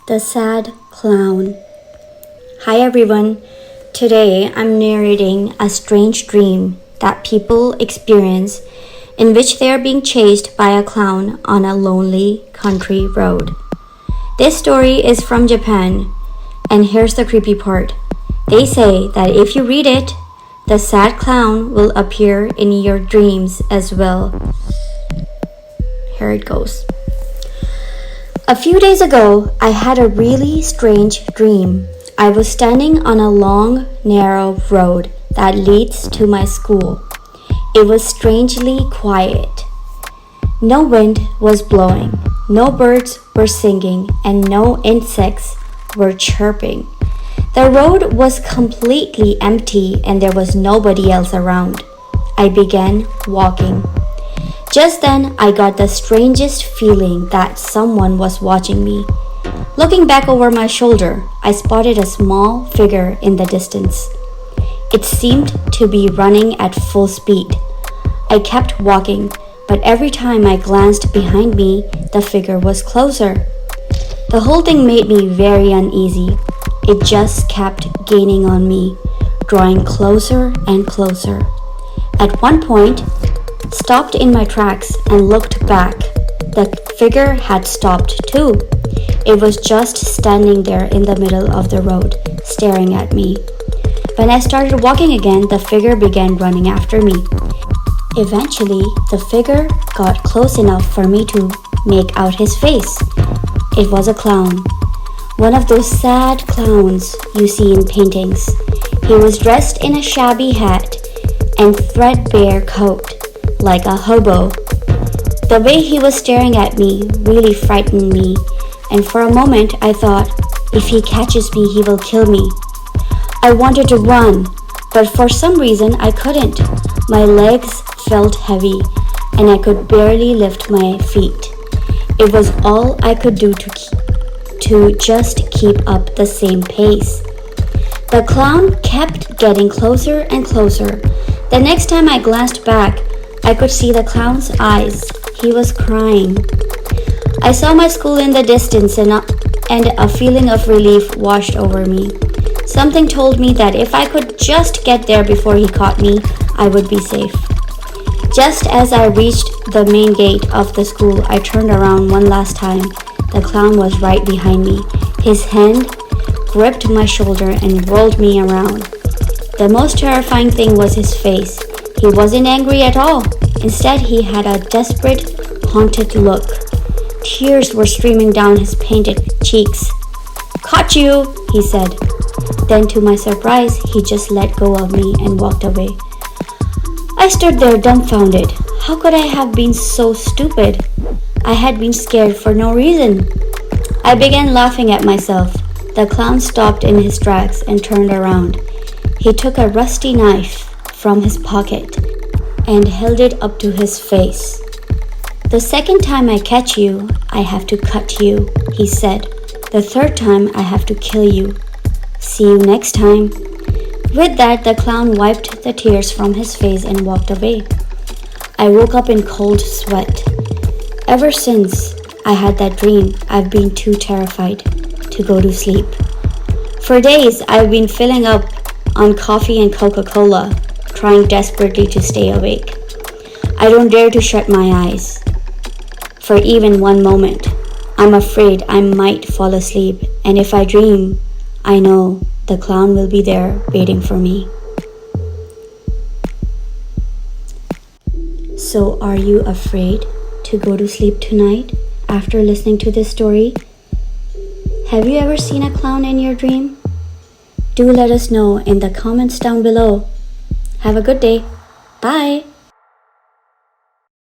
The Sad Clown. Hi everyone. Today I'm narrating a strange dream that people experience in which they are being chased by a clown on a lonely country road. This story is from Japan, and here's the creepy part. They say that if you read it, the sad clown will appear in your dreams as well. Here it goes. A few days ago, I had a really strange dream. I was standing on a long, narrow road that leads to my school. It was strangely quiet. No wind was blowing, no birds were singing, and no insects were chirping. The road was completely empty and there was nobody else around. I began walking. Just then, I got the strangest feeling that someone was watching me. Looking back over my shoulder, I spotted a small figure in the distance. It seemed to be running at full speed. I kept walking, but every time I glanced behind me, the figure was closer. The whole thing made me very uneasy. It just kept gaining on me, drawing closer and closer. At one point, stopped in my tracks and looked back. The figure had stopped too. It was just standing there in the middle of the road, staring at me. When I started walking again, the figure began running after me. Eventually, the figure got close enough for me to make out his face. It was a clown. One of those sad clowns you see in paintings. He was dressed in a shabby hat and threadbare coat, like a hobo. The way he was staring at me really frightened me, and for a moment I thought, if he catches me, he will kill me. I wanted to run, but for some reason I couldn't. My legs felt heavy, and I could barely lift my feet. It was all I could do to just keep up the same pace. The clown kept getting closer and closer. The next time I glanced back, I could see the clown's eyes. He was crying. I saw my school in the distance and a feeling of relief washed over me. Something told me that if I could just get there before he caught me, I would be safe. Just as I reached the main gate of the school, I turned around one last time. The clown was right behind me. His hand gripped my shoulder and whirled me around. The most terrifying thing was his face. He wasn't angry at all. Instead, he had a desperate, haunted look. Tears were streaming down his painted cheeks. "Caught you," he said. Then, to my surprise, he just let go of me and walked away. I stood there dumbfounded. How could I have been so stupid? I had been scared for no reason. I began laughing at myself. The clown stopped in his tracks and turned around. He took a rusty knife from his pocket and held it up to his face. "The second time I catch you, I have to cut you," he said. "The third time, I have to kill you. See you next time." With that, the clown wiped the tears from his face and walked away. I woke up in cold sweat. Ever since I had that dream, I've been too terrified to go to sleep. For days, I've been filling up on coffee and Coca-Cola, trying desperately to stay awake. I don't dare to shut my eyes for even one moment. I'm afraid I might fall asleep, and if I dream, I know the clown will be there waiting for me. So are you afraid to go to sleep tonight after listening to this story? Have you ever seen a clown in your dream? Do let us know in the comments down below. Have a good day. Bye.